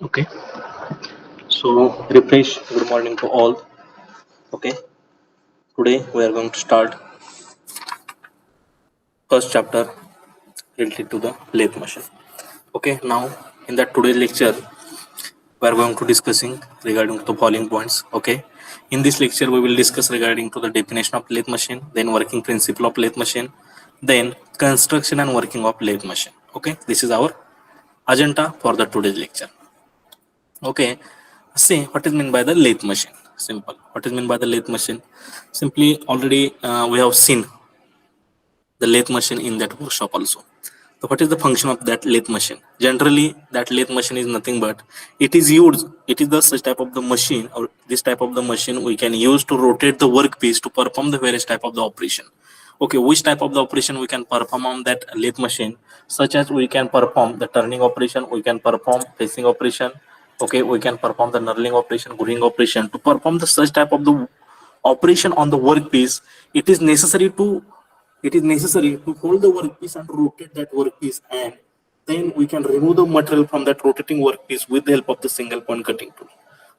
Okay, so refresh. Good morning to all. Okay, today we are going to start first chapter related to the lathe machine. Okay, now in that today's lecture we are going to discussing regarding to the following points. Okay, in this lecture we will discuss regarding to the definition of lathe machine, then working principle of lathe machine, then construction and working of lathe machine. Okay, this is our agenda for the today's lecture. Okay, see what is meant by the lathe machine. Simple. What is meant by the lathe machine? Simply, already we have seen the lathe machine in that workshop also. So, what is the function of that lathe machine? Generally, that lathe machine is nothing but it is used. It is the such type of the machine or this type of the machine we can use to rotate the workpiece to perform the various type of the operation. Okay, which type of the operation we can perform on that lathe machine? Such as we can perform the turning operation, we can perform facing operation. Okay, we can perform the knurling operation, gluing operation. To perform the such type of the operation on the workpiece, it is necessary to hold the workpiece and rotate that workpiece, and then we can remove the material from that rotating workpiece with the help of the single point cutting tool.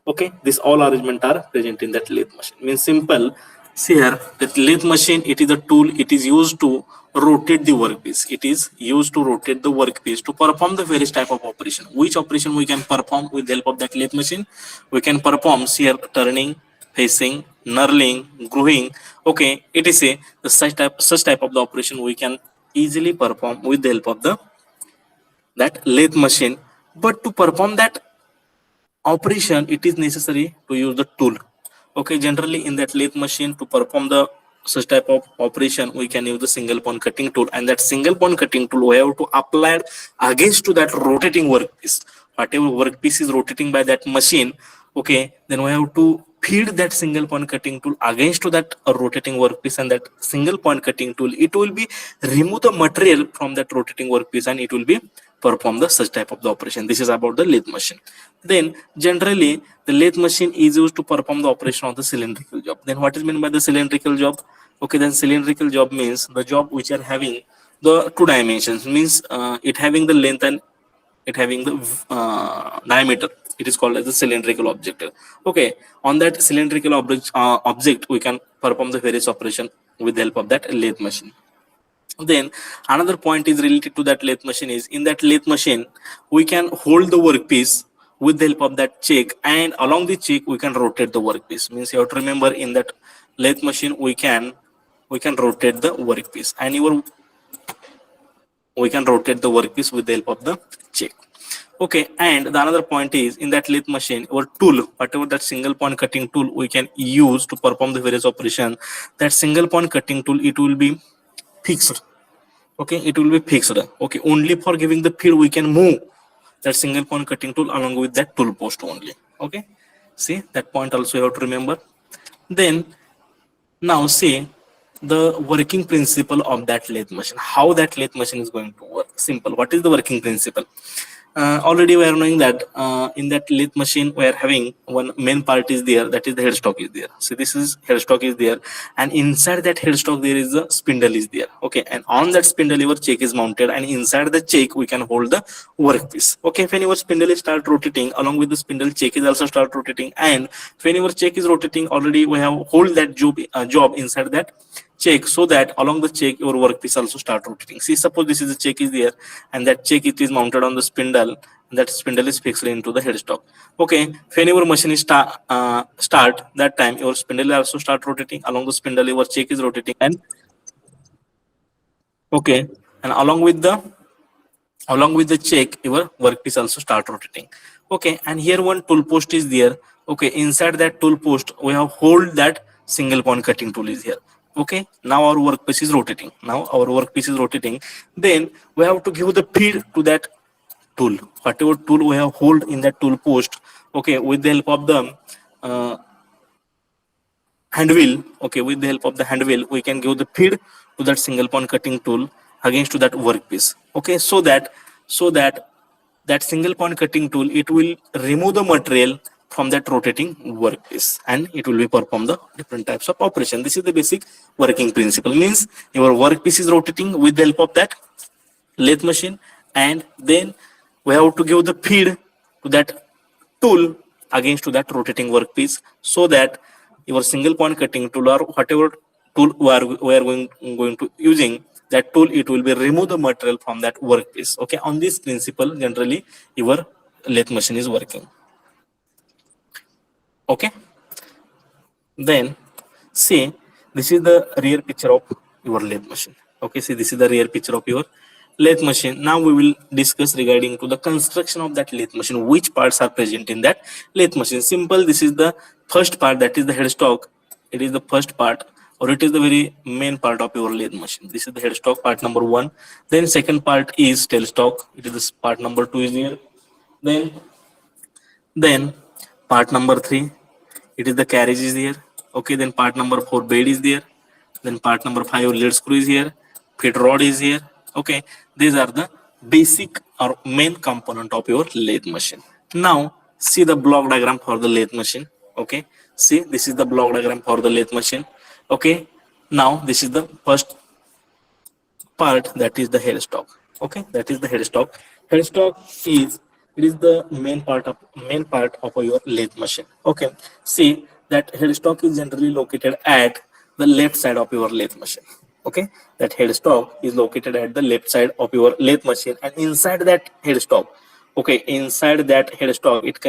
Okay, these all arrangements are present in that lathe machine. Means simple. See here, that lathe machine, it is a tool. It is used to rotate the workpiece. It is used to rotate the workpiece to perform the various type of operation. Which operation we can perform with the help of that lathe machine? We can perform here turning, facing, knurling, gluing. Okay, it is a the such type of the operation we can easily perform with the help of the that lathe machine. But to perform that operation, it is necessary to use the tool. Okay, generally in that lathe machine, to perform the such type of operation, we can use the single point cutting tool, and that single point cutting tool we have to apply against to that rotating workpiece. Whatever workpiece is rotating by that machine, okay, then we have to feed that single point cutting tool against to that rotating workpiece, and that single point cutting tool, it will be remove the material from that rotating workpiece, and it will be perform the such type of the operation. This is about the lathe machine. Then generally the lathe machine is used to perform the operation of the cylindrical job. Then what is meant by the cylindrical job? Okay, then cylindrical job means the job which are having the two dimensions, means it having the length and it having the diameter. It is called as the cylindrical object. Okay, on that cylindrical object we can perform the various operation with the help of that lathe machine. Then another point is related to that lathe machine is, in that lathe machine we can hold the workpiece with the help of that check, and along the check we can rotate the workpiece. Means you have to remember, in that lathe machine we can rotate the workpiece, and we can rotate the workpiece with the help of the check. Okay, and the another point is, in that lathe machine or tool, whatever that single point cutting tool we can use to perform the various operation, that single point cutting tool, it will be fixed. Okay, it will be fixed. Okay, only for giving the feed we can move that single point cutting tool along with that tool post only. Okay, see that point also you have to remember. Then now see the working principle of that lathe machine, how that lathe machine is going to work. Simple. What is the working principle? Already we are knowing that in that lathe machine we are having one main part is there, that is the headstock is there. So this is headstock is there, and inside that headstock there is a spindle is there. Okay, and on that spindle your check is mounted, and inside the check we can hold the workpiece. Okay, when your spindle is start rotating, along with the spindle check is also start rotating, and when your check is rotating, already we have hold that job inside that check, so that along the check your workpiece also start rotating. See, suppose this is the check is there, and that check it is mounted on the spindle, and that spindle is fixed into the headstock. Okay, when your machine is start, that time your spindle also start rotating, along the spindle your check is rotating, and okay, and along with the check your workpiece also start rotating. Okay, and here one tool post is there. Okay, inside that tool post we have hold that single point cutting tool is here. Okay, now our workpiece is rotating. Then we have to give the feed to that tool, whatever tool we have hold in that tool post. Okay, with the help of the uh, hand wheel. Okay, with the help of the hand wheel we can give the feed to that single point cutting tool against to that workpiece. Okay, so that that single point cutting tool, it will remove the material from that rotating workpiece, and it will be perform the different types of operation. This is the basic working principle. Means your workpiece is rotating with the help of that lathe machine, and then we have to give the feed to that tool against to that rotating workpiece, so that your single point cutting tool or whatever tool we are going to using that tool, it will be remove the material from that workpiece. Okay, on this principle generally your lathe machine is working. Okay, then see, this is the rear picture of your lathe machine. Okay, see, this is the rear picture of your lathe machine. Now we will discuss regarding to the construction of that lathe machine, which parts are present in that lathe machine. Simple, this is the first part, that is the headstock. It is the first part, or it is the very main part of your lathe machine. This is the headstock, part number 1. Then second part is tailstock. It is this part number 2 is here. Then part number 3, it is the carriage is here. Okay, then part number 4, bed is there. Then part number 5, lead screw is here. Feed rod is here. Okay, these are the basic or main component of your lathe machine. Now see the block diagram for the lathe machine. Okay, see, this is the block diagram for the lathe machine. Okay, now this is the first part, that is the headstock. Okay, that is the headstock. Headstock is, it is the main part of your lathe machine. Okay, see that headstock is generally located at the left side of your lathe machine. Okay, that headstock is located at the left side of your lathe machine, and inside that headstock, okay, inside that headstock, it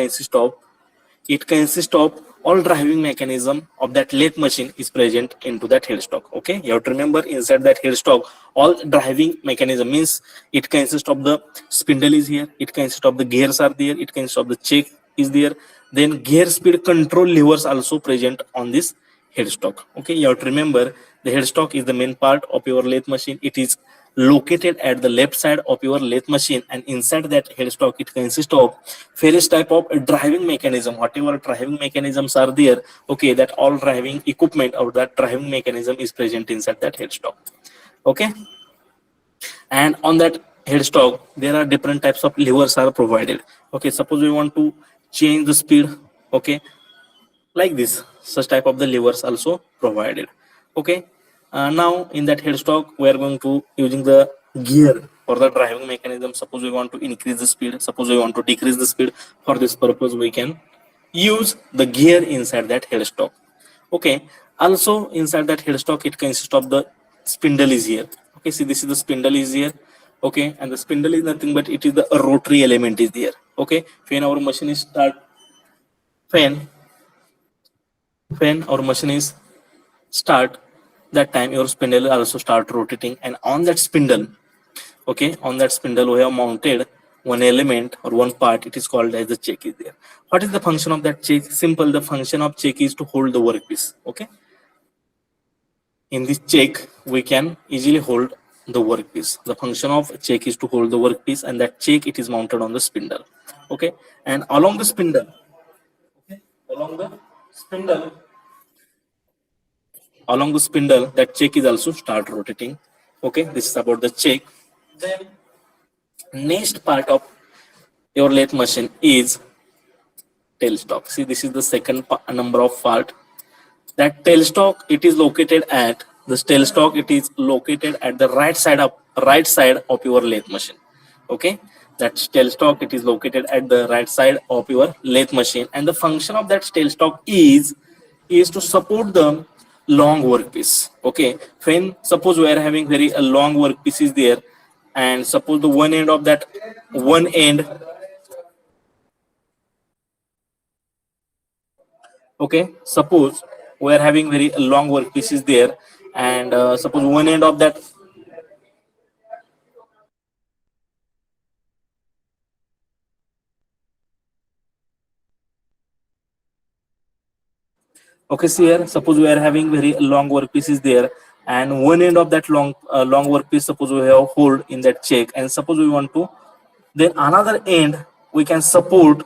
consists of all driving mechanism of that lathe machine is present into that headstock. Okay, you have to remember, inside that headstock all driving mechanism means it consists of the spindle is here, it consists of the gears are there, it consists of the check is there, then gear speed control levers also present on this headstock. Okay, you have to remember, the headstock is the main part of your lathe machine. It is located at the left side of your lathe machine, and inside that headstock it consists of various type of driving mechanism. Whatever driving mechanisms are there, okay, that all driving equipment or that driving mechanism is present inside that headstock. Okay, and on that headstock there are different types of levers are provided. Okay, suppose we want to change the speed, okay, like this, such type of the levers also provided. Okay, now in that headstock we are going to using the gear for the driving mechanism. Suppose we want to increase the speed, suppose we want to decrease the speed. For this purpose we can use the gear inside that headstock. Okay, also inside that headstock it consists of the spindle is here. Okay, see, this is the spindle is here. Okay, and the spindle is nothing but it is the rotary element is there. Okay, when our machine is start, when our machine is start, that time your spindle will also start rotating, and on that spindle, okay, on that spindle we have mounted one element or one part, it is called as the check is there. What is the function of that check? Simple, the function of check is to hold the workpiece. Okay, in this check we can easily hold the workpiece. The function of check is to hold the workpiece, and that check it is mounted on the spindle. Okay, and along the spindle, okay, spindle along the spindle, that check is also start rotating. Okay, this is about the check. Then next part of your lathe machine is tailstock. See, this is the second number of part. That tailstock it is located at it is located at the right side of your lathe machine. Okay, that tailstock it is located at the right side of your lathe machine, and the function of that tailstock is to support the long workpiece. Okay, when suppose we are having very a long workpiece is there, and suppose the one end of that one end, okay, suppose we are having very long workpiece is there, and suppose one end of that, okay, see here, suppose we are having very long workpiece is there, and one end of that long workpiece, suppose we have hold in that check, and suppose we want to, then another end we can support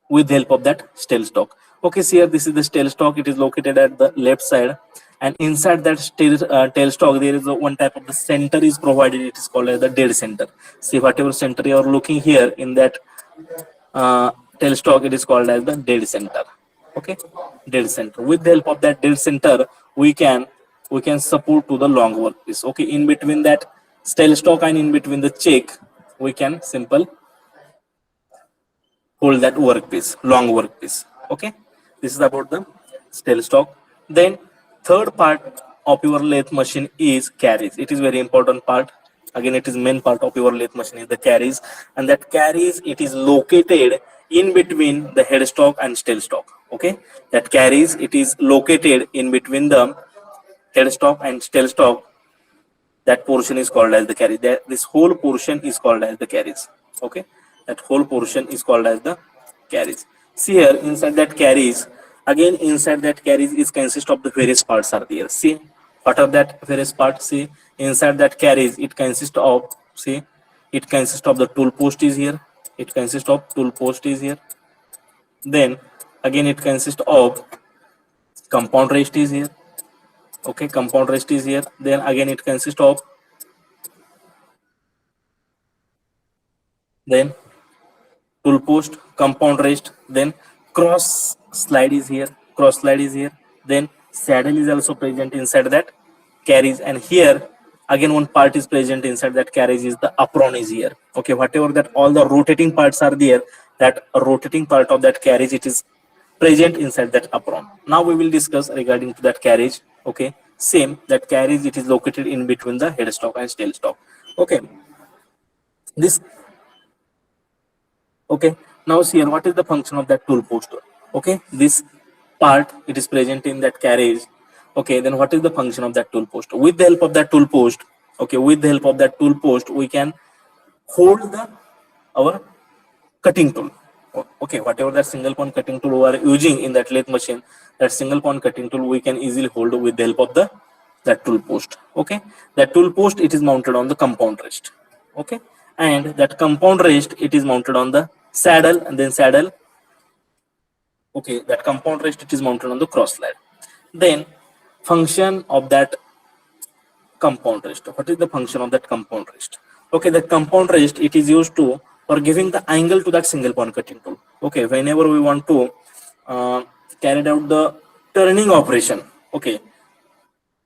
with the help of that tailstock. Okay, see here, this is the tailstock, it is located at the left side, and inside that tailstock there is one type of the center is provided, it is called as the dead center. See, whatever center you are looking here in that tailstock, it is called as the dead center. Okay, dead center. With the help of that dead center we can support to the long workpiece. Okay, in between that tailstock and in between the check we can simple hold that workpiece, long workpiece. Okay, this is about the tail stock. Then third part of your lathe machine is carriage. It is very important part. Again, it is main part of your lathe machine is the carriage, and that carriage it is located in between the headstock and tail stock. Okay, that carriage it is located in between the headstock and tail stock. That portion is called as the carriage. This whole portion is called as the carriage. Okay, that whole portion is called as the carriage. See here inside that carriage, again inside that carriage is consist of the various parts are there. See what are that various parts? See inside that carriage it consists of, see, it consists of the tool post is here, it consists of tool post is here, then again it consists of compound rest is here. Okay, compound rest is here, then again it consists of, then tool post, compound rest, then cross slide is here, cross slide is here, then saddle is also present inside that carriage, and here again one part is present inside that carriage is the apron is here. Okay, whatever that all the rotating parts are there, that rotating part of that carriage it is present inside that apron. Now we will discuss regarding to that carriage. Okay, same, that carriage it is located in between the headstock and tail stock. Okay, this, okay, now see here what is the function of that tool post. Okay, this part it is present in that carriage. Okay, then what is the function of that tool post? With the help of that tool post, okay, with the help of that tool post we can hold the our cutting tool. Okay, whatever that single point cutting tool we are using in that lathe machine, that single point cutting tool we can easily hold with the help of the that tool post. Okay, that tool post it is mounted on the compound rest. Okay, and that compound rest it is mounted on the saddle, and then saddle, okay, that compound rest it is mounted on the cross slide. Then function of that compound rest, what is the function of that compound rest? Okay, the compound rest it is used to for giving the angle to that single point cutting tool. Okay, whenever we want to carry out the turning operation, okay,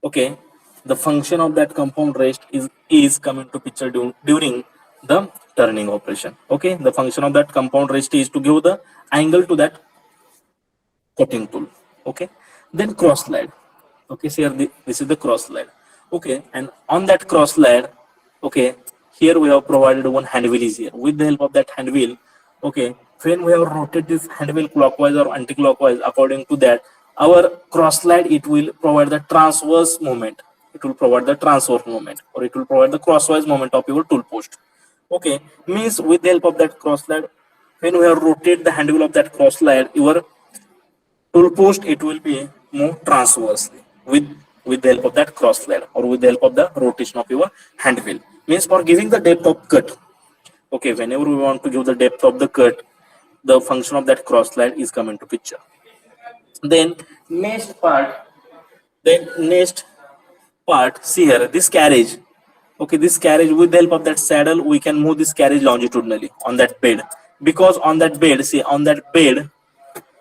okay, the function of that compound rest is coming to picture during the turning operation. Okay, the function of that compound rest is to give the angle to that cutting tool. Okay, then cross slide. Okay, so here this is the cross slide. Okay, and on that cross slide, okay, here we have provided one hand wheel is here. With the help of that hand wheel, okay, when we have rotated this hand wheel clockwise or anti-clockwise, according to that, our cross slide it will provide the transverse movement. It will provide the transverse movement, or it will provide the crosswise movement of your tool post. Okay, means with the help of that cross slide, when we have rotated the hand wheel of that cross slide, your tool post it will be move transversely with the help of that cross slide, or with the help of the rotation of your hand wheel. Means for giving the depth of cut. Okay, whenever we want to give the depth of the cut, the function of that cross slide is coming to picture. Then next part, see here this carriage. Okay, this carriage with the help of that saddle we can move this carriage longitudinally on that bed, because on that bed, see on that bed,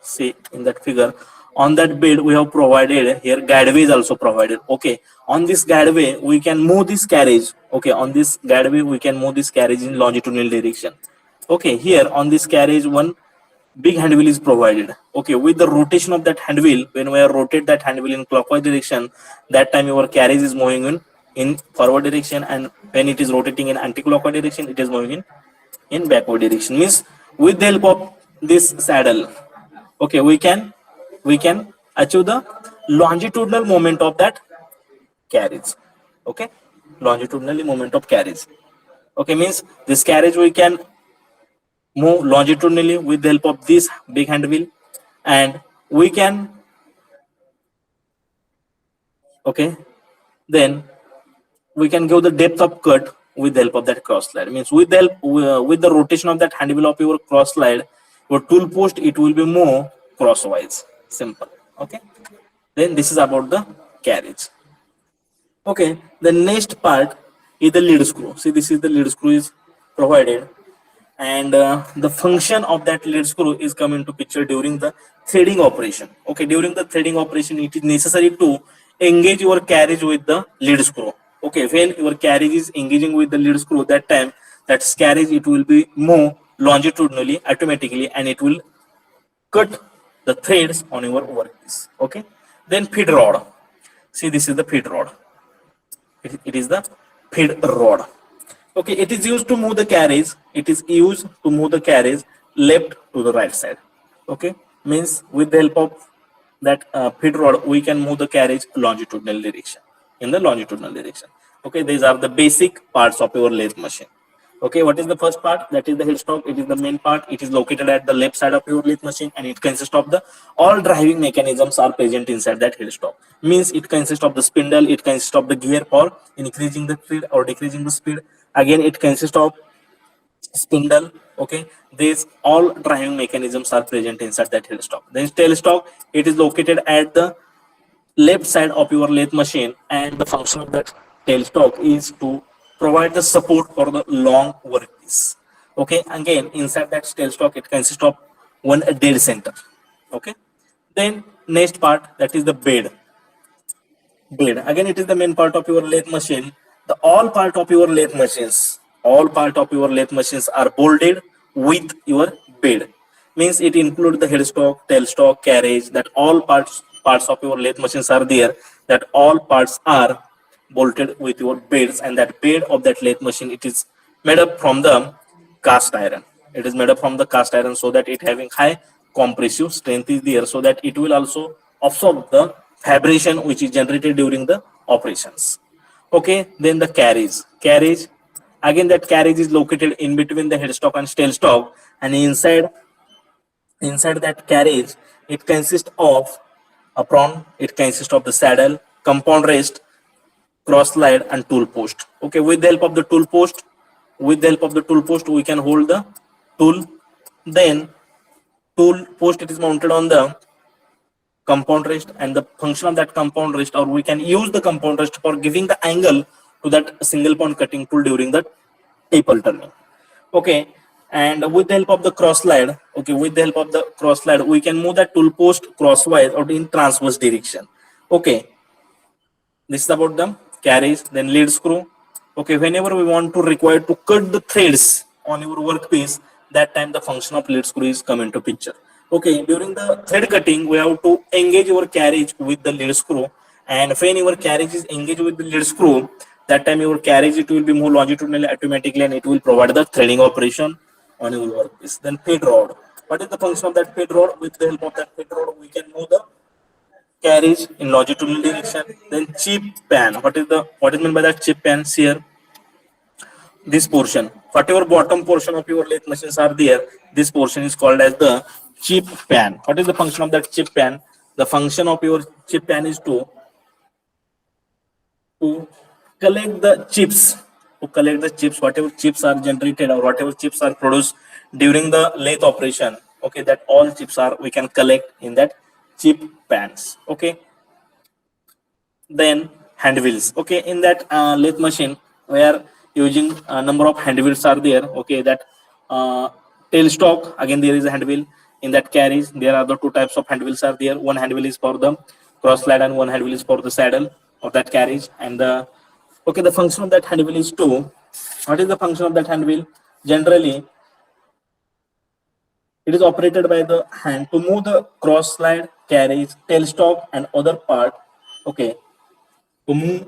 see in that figure, on that bed we have provided here guideway is also provided. Okay, on this guideway we can move this carriage. Okay, on this guideway we can move this carriage in longitudinal direction. Okay, here on this carriage one big hand wheel is provided. Okay, with the rotation of that hand wheel, when we are rotate that hand wheel in clockwise direction, that time your carriage is moving in forward direction, and when it is rotating in anti-clockwise direction, it is moving in backward direction. Means with the help of this saddle, okay, we can achieve the longitudinal moment of that carriage. Okay, longitudinal moment of carriage. Okay, means this carriage we can move longitudinally with the help of this big hand wheel, and we can, okay, then we can give the depth of cut with the help of that cross slide. Means with the help with the rotation of that hand wheel of your cross slide, your tool post it will be more crosswise. Simple. Okay, then this is about the carriage. Okay, the next part is the lead screw. See, this is the lead screw is provided, and the function of that lead screw is coming to picture during the threading operation. Okay, during the threading operation it is necessary to engage your carriage with the lead screw. Okay, when your carriage is engaging with the lead screw, that time that carriage it will be move longitudinally automatically, and it will cut the threads on your workpiece. Okay, then feed rod. See, this is the feed rod. It is the feed rod. Okay, it is used to move the carriage. It is used to move the carriage left to the right side. Okay, means with the help of that feed rod, we can move the carriage longitudinal direction, in the longitudinal direction. Okay, these are the basic parts of your lathe machine. Okay, what is the first part? That is the headstock. It is the main part. It is located at the left side of your lathe machine, and it consists of the all driving mechanisms are present inside that headstock. Means it consists of the spindle. It consists of the gear for increasing the speed or decreasing the speed. Again, it consists of spindle. Okay, these all driving mechanisms are present inside that headstock. Then tailstock. It is located at the left side of your lathe machine, and the function of that tailstock is to provide the support for the long workpiece. Okay, again inside that tailstock it consists of one dead center. Okay, then next part, that is the bed. Again, it is the main part of your lathe machine. The all part of your lathe machines are bolted with your bed. Means it includes the headstock, tailstock, carriage. That all parts of your lathe machines are there. That all parts are bolted with your beds, and that bed of that lathe machine, it is made up from the cast iron. It is made up from the cast iron, so that it having high compressive strength is there, so that it will also absorb the vibration which is generated during the operations. Okay, then the carriage. Again, that carriage is located in between the headstock and tailstock, and inside that carriage it consists of apron. It consists of the saddle, compound rest, cross slide, and tool post. Okay, with the help of the tool post we can hold the tool. Then tool post, it is mounted on the compound rest, and the function of that compound rest, or we can use the compound rest for giving the angle to that single point cutting tool during the taper turning. Okay, and with the help of the cross slide, we can move that tool post crosswise or in transverse direction. Okay, this is about the carriage. Then lead screw. Okay, whenever we want to require to cut the threads on your workpiece, that time the function of lead screw is come into picture. Okay, during the thread cutting we have to engage your carriage with the lead screw, and when your carriage is engaged with the lead screw, that time your carriage, it will be moved longitudinally automatically, and it will provide the threading operation on your workpiece. Then feed rod. What is the function of that feed rod? With the help of that feed rod we can move the carriage in longitudinal direction. Then chip pan. What is meant by that chip pan? Here, this portion, whatever bottom portion of your lathe machines are there, this portion is called as the chip pan. What is the function of that chip pan? The function of your chip pan is to collect the chips. Whatever chips are generated or whatever chips are produced during the lathe operation. Okay, that all chips are we can collect in that chip pans. Okay, then hand wheels. Okay, in that lathe machine we are using a number of hand wheels are there. Okay, that tailstock, again there is a hand wheel. In that carriage there are the two types of hand wheels are there. One hand wheel is for the cross slide, and one hand wheel is for the saddle of that carriage. And the okay, the function of that hand wheel is to, what is the function of that hand wheel? Generally it is operated by the hand to move the cross slide, carriage, tailstock, and other part. Okay, to move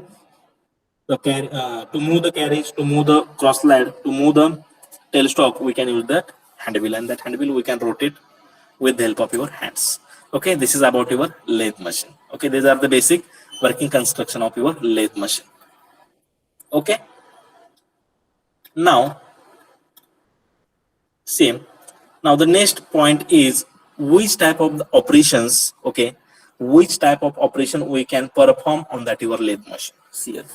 the carriage, to move the cross slide, to move the tailstock, we can use that hand wheel, and that hand wheel we can rotate with the help of your hands. Okay, this is about your lathe machine. Okay, these are the basic working construction of your lathe machine. Okay, now same. Now the next point is which type of the operations, okay, which type of operation we can perform on that your lathe machine. See here,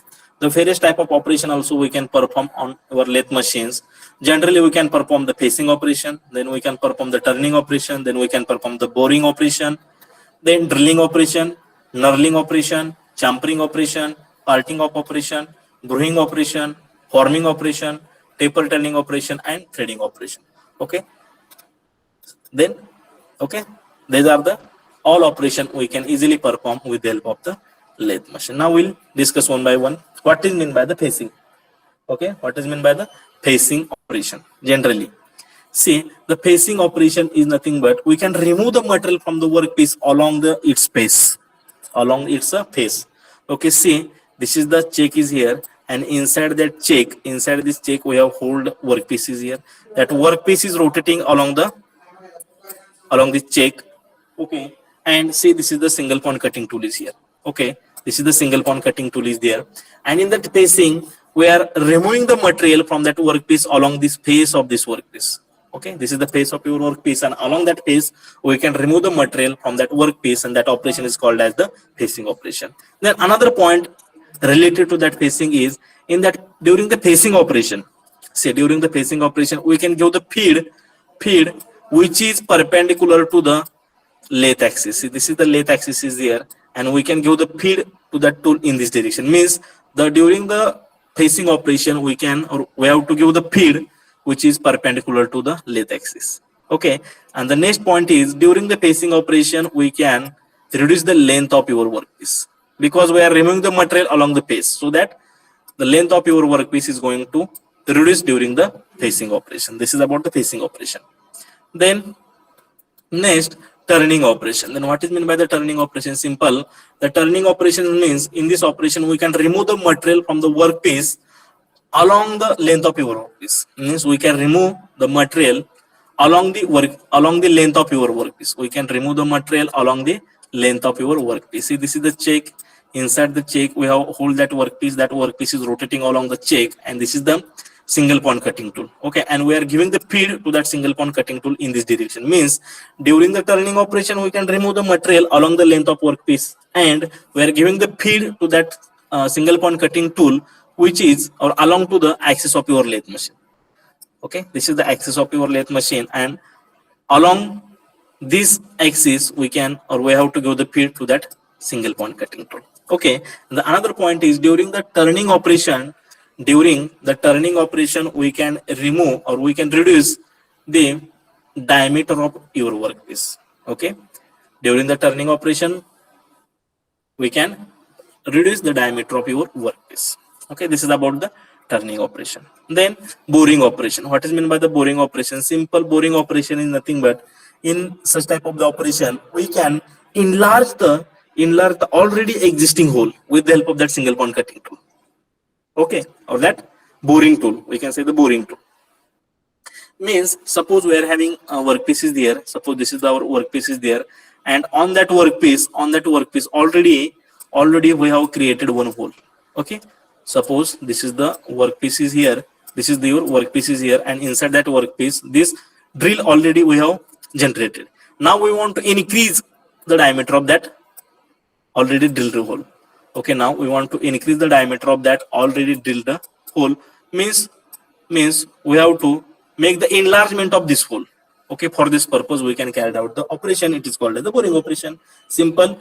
the various type of operation also we can perform on our lathe machines. Generally we can perform the facing operation, then we can perform the turning operation, then we can perform the boring operation, then drilling operation, knurling operation, champering operation, parting of operation, gluing operation, forming operation, taper turning operation, and threading operation. Okay, then okay, these are the all operation we can easily perform with the help of the lathe machine. Now we'll discuss one by one what is meant by the facing. Okay, what is meant by the facing operation? Generally, See, the facing operation is nothing but we can remove the material from the workpiece along its face, along its face. Okay, see, this is the check is here, and inside that check, inside this check we have hold workpiece is here. That workpiece is rotating along the check. Okay, and see, this is the single point cutting tool is here. Okay, this is the single point cutting tool is there, and in that facing we are removing the material from that workpiece along this face of this workpiece. Okay, this is the face of your workpiece, and along that face we can remove the material from that workpiece, and that operation is called as the facing operation. Then another point related to that facing is in that during the facing operation, say during the facing operation we can give the feed which is perpendicular to the lathe axis. See, this is the lathe axis is there, and we can give the feed to that tool in this direction. Means the during the facing operation we have to give the feed which is perpendicular to the lathe axis. Okay, and the next point is during the facing operation we can reduce the length of your workpiece, because we are removing the material along the face, so that the length of your workpiece is going to reduce during the facing operation. This is about the facing operation. Then next, turning operation. Then what is meant by the turning operation? Simple. The turning operation means in this operation we can remove the material from the workpiece along the length of your workpiece. Means we can remove the material along the length of your workpiece. We can remove the material along the length of your workpiece. See, this is the check. Inside the check we have hold that workpiece. That workpiece is rotating along the check, and this is the single point cutting tool. Okay, and we are giving the feed to that single point cutting tool in this direction. Means during the turning operation we can remove the material along the length of workpiece, and we are giving the feed to that single point cutting tool which is or along to the axis of your lathe machine. Okay, this is the axis of your lathe machine, and along this axis we have to give the feed to that single point cutting tool. Okay, and the another point is during the turning operation we can remove or we can reduce the diameter of your workpiece. Okay, during the turning operation we can reduce the diameter of your workpiece. Okay, this is about the turning operation. Then boring operation. What is meant by the boring operation? Simple. Boring operation is nothing but in such type of the operation we can enlarge the already existing hole with the help of that single point cutting tool. Okay, or that boring tool, we can say the boring tool. Means suppose we are having workpieces there. Suppose this is our workpiece is there, and on that workpiece already we have created one hole. Okay, suppose this is the workpiece is here, this is your workpiece is here, and inside that workpiece this drill already we have generated. Now we want to increase the diameter of that already drilled hole. Okay, now we want to increase the diameter of that already drilled hole. Means we have to make the enlargement of this hole. Okay, for this purpose we can carry out the operation. It is called as the boring operation. Simple.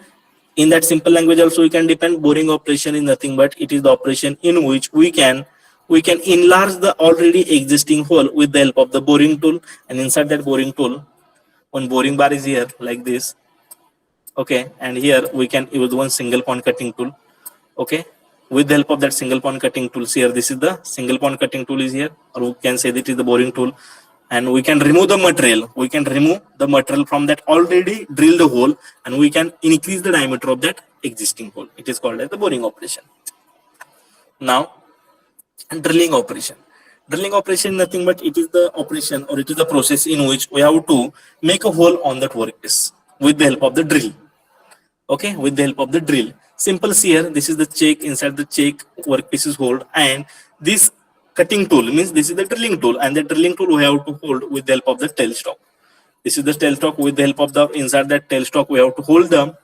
In that simple language also we can depend. Boring operation is nothing but it is the operation in which we can enlarge the already existing hole with the help of the boring tool, and inside that boring tool one boring bar is here like this. Okay, and here we can use one single point cutting tool. Okay, with the help of that single point cutting tools here, this is the single point cutting tool is here, or we can say that it is the boring tool, and we can remove the material. We can remove the material from that already drilled hole, and we can increase the diameter of that existing hole. It is called as the boring operation. Now, drilling operation. Drilling operation is nothing but it is the operation or it is the process in which we have to make a hole on that workpiece with the help of the drill. Okay, with the help of the drill. Simple. Here, this is the check. Inside the check, workpiece is hold, and this cutting tool means this is the drilling tool, and the drilling tool we have to hold with the help of the tailstock. This is the tailstock. With the help of the inside that tailstock, we have to hold the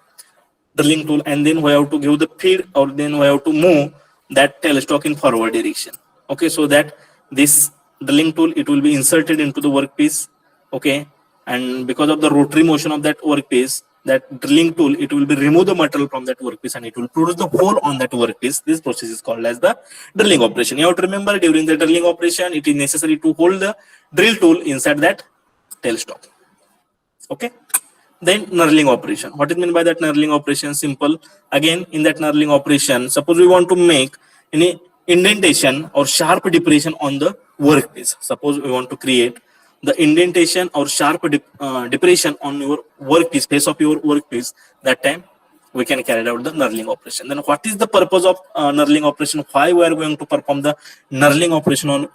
drilling tool, and then we have to give the feed, or then we have to move that tailstock in forward direction. Okay, so that this drilling tool it will be inserted into the workpiece. Okay, and because of the rotary motion of that workpiece, that drilling tool it will be remove the material from that workpiece, and it will produce the hole on that workpiece. This process is called as the drilling operation. You have to remember during the drilling operation it is necessary to hold the drill tool inside that tailstock. Okay, then knurling operation. What is meant by that knurling operation? Simple. Again, in that knurling operation, suppose we want to make any indentation or sharp depression on the workpiece. Suppose we want to create the indentation or sharp depression on your workpiece, face of your workpiece, that time we can carry out the knurling operation. Then what is the purpose of knurling operation? Why we are going to perform the knurling operation on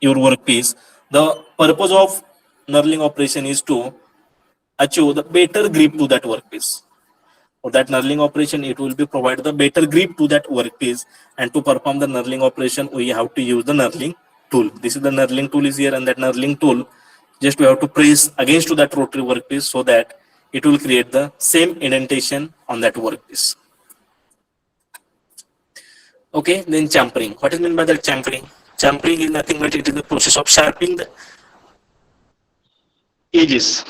your workpiece? The purpose of knurling operation is to achieve the better grip to that workpiece. For that knurling operation, it will be provide the better grip to that workpiece, and to perform the knurling operation, we have to use the knurling tool. This is the knurling tool is here, and that knurling tool, just we have to press against to that rotary workpiece so that it will create the same indentation on that workpiece. Okay, then chamfering. What is meant by that chamfering? Chamfering is nothing but it is the process of sharpening the edges.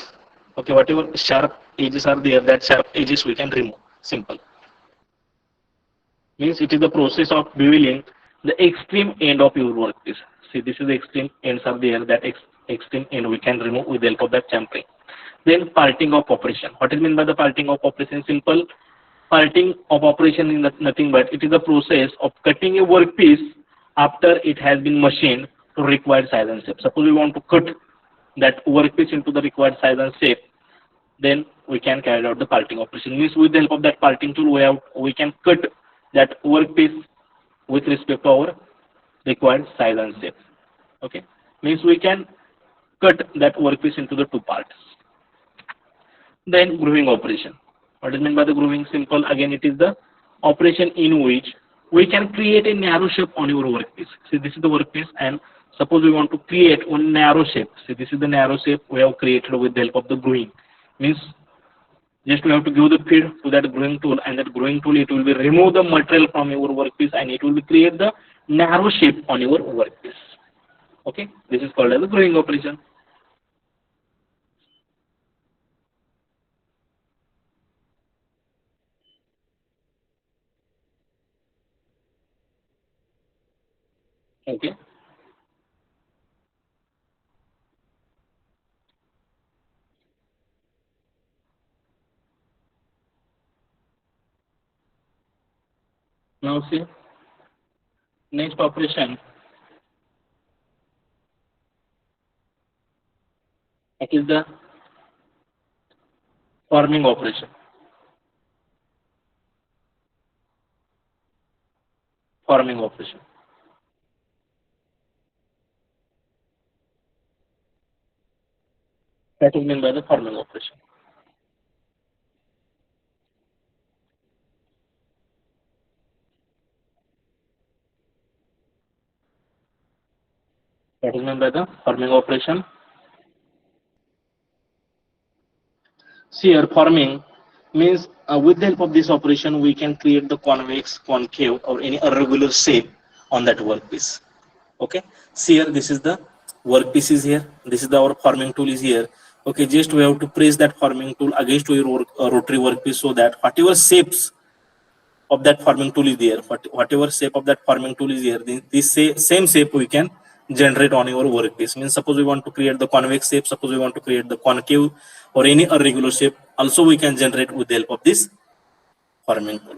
Okay, whatever sharp edges are there, that sharp edges we can remove. Simple. Means it is the process of beveling the extreme end of your workpiece. See, this is the extreme ends are there. That extreme end we can remove with the help of that chamfering. Then parting of operation. What is meant by the parting of operation? Simple. Parting of operation is nothing but it is the process of cutting a workpiece after it has been machined to required size and shape. Suppose we want to cut that workpiece into the required size and shape, then we can carry out the parting operation. Means with the help of that parting tool, we can cut that workpiece with respect to our required size and shape. Okay, means we can cut that workpiece into the two parts. Then grooving operation. What is meant by the grooving? Simple. Again, it is the operation in which we can create a narrow shape on your workpiece. See, this is the workpiece, and suppose we want to create one narrow shape. See, this is the narrow shape we have created with the help of the grooving. Means just we have to give the feed to that grooving tool, and that grooving tool, it will be remove the material from your workpiece, and it will be create the narrow shape on your workpiece. Okay, this is called as the grooving operation. Okay. Now see, next operation, it is the forming operation. Forming operation. That is meant by the forming operation. That is meant by the forming operation. See here, forming means with the help of this operation, we can create the convex, concave, or any irregular shape on that workpiece. Okay. See here, this is the workpiece is here. This is our forming tool is here. Okay, just we have to press that forming tool against your rotary workpiece so that whatever shapes of that forming tool is there, whatever shape of that forming tool is here, this same shape we can generate on your workpiece. Means suppose we want to create the convex shape, suppose we want to create the concave or any irregular shape, also we can generate with the help of this forming tool.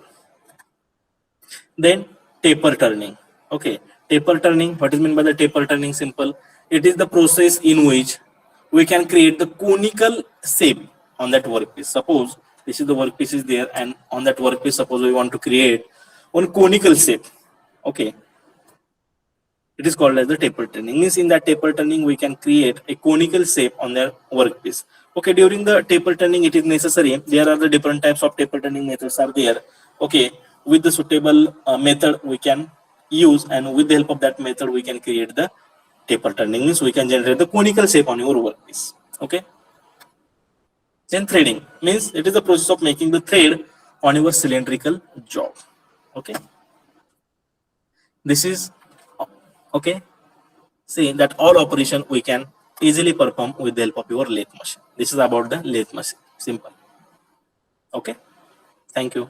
Then taper turning. Okay, taper turning, what is meant by the taper turning? Simple. It is the process in which we can create the conical shape on that workpiece. Suppose this is the workpiece is there, and on that workpiece, suppose we want to create one conical shape. Okay, it is called as the taper turning. Means in that taper turning, we can create a conical shape on their workpiece. Okay, during the taper turning, it is necessary. There are the different types of taper turning methods are there. Okay, with the suitable method we can use, and with the help of that method we can create the taper turning. Means we can generate the conical shape on your workpiece. Okay. Then threading means it is the process of making the thread on your cylindrical job. Okay. This is okay. See that all operation we can easily perform with the help of your lathe machine. This is about the lathe machine. Simple. Okay. Thank you.